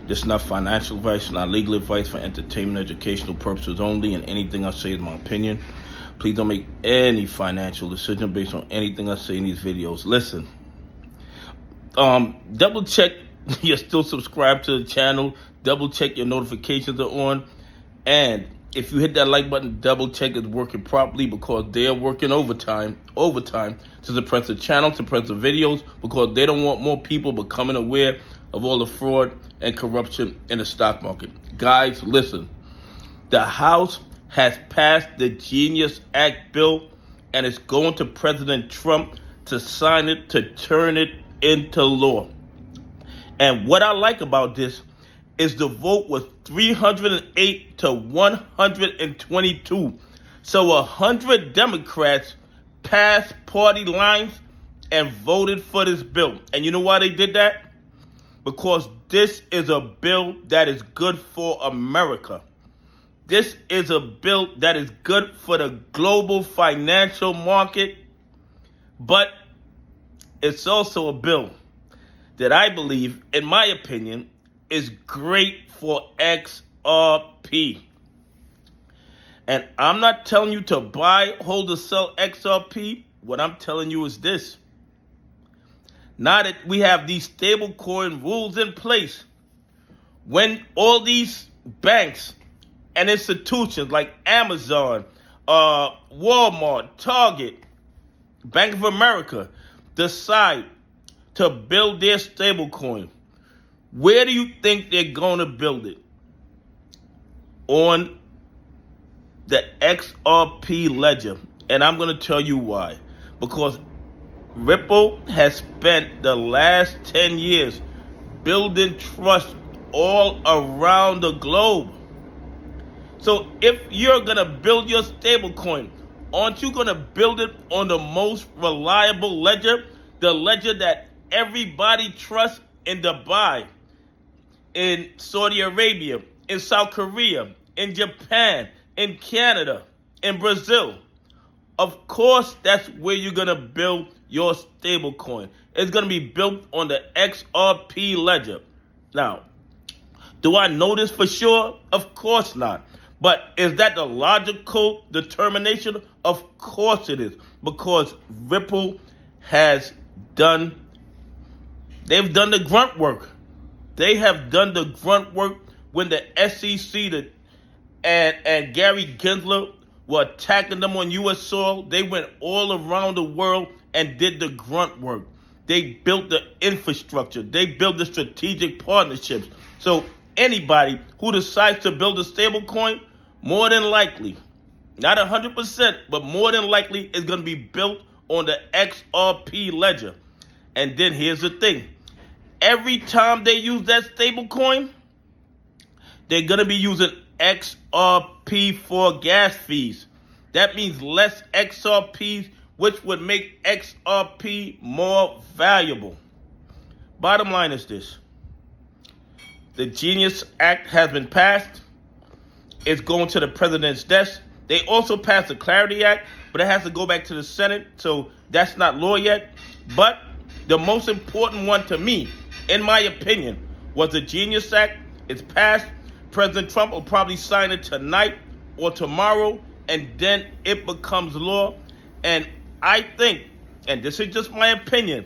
This is not financial advice, not legal advice, for entertainment, educational purposes only, and anything I say is my opinion. Please don't make any financial decision based on anything I say in these videos. Listen, double check you're still subscribed to the channel. Double check your notifications are on. And if you hit that like button, double check it's working properly, because they are working overtime to suppress the channel, suppress the videos, because they don't want more people becoming aware of all the fraud and corruption in the stock market. Guys, listen. The House has passed the Genius Act bill, and it's going to President Trump to sign it, to turn it into law. And what I like about this is the vote was 308 to 122. So 100 Democrats passed party lines and voted for this bill. And you know why they did that? Because this is a bill that is good for America. This is a bill that is good for the global financial market, but it's also a bill that I believe, in my opinion, is great for XRP. And I'm not telling you to buy, hold, or sell XRP. What I'm telling you is this. Now that we have these stablecoin rules in place, when all these banks and institutions like Amazon, Walmart, Target, Bank of America decide to build their stablecoin, where do you think they're going to build it? On the XRP ledger. And I'm going to tell you why. Because Ripple has spent the last 10 years building trust all around the globe. So if you're going to build your stablecoin, aren't you going to build it on the most reliable ledger? The ledger that everybody trusts in Dubai, in Saudi Arabia, in South Korea, in Japan, in Canada, in Brazil. Of course, that's where you're going to build your stablecoin. It's going to be built on the XRP ledger. Now, do I know this for sure? Of course not. But is that the logical determination? Of course it is. Because Ripple has they've done the grunt work. They have done the grunt work when the SEC and Gary Gensler were attacking them on U.S. soil. They went all around the world and did the grunt work. They built the infrastructure. They built the strategic partnerships. So anybody who decides to build a stablecoin, more than likely, not 100%, but more than likely, is going to be built on the XRP ledger. And then here's the thing. Every time they use that stablecoin, they're going to be using XRP for gas fees. That means less XRPs, which would make XRP more valuable. Bottom line is this. The Genius Act has been passed. It's going to the president's desk. They also passed the Clarity Act, but it has to go back to the Senate, so that's not law yet. But the most important one to me, in my opinion, was the Genius Act. It's passed. President Trump will probably sign it tonight or tomorrow, and then it becomes law. And I think, and this is just my opinion,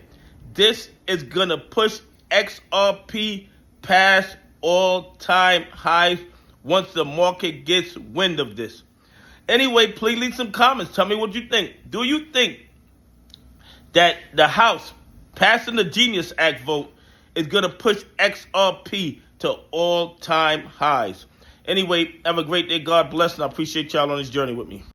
this is going to push XRP past all-time highs once the market gets wind of this. Anyway, please leave some comments. Tell me what you think. Do you think that the House passing the Genius Act vote is going to push XRP to all-time highs? Anyway, have a great day. God bless, and I appreciate y'all on this journey with me.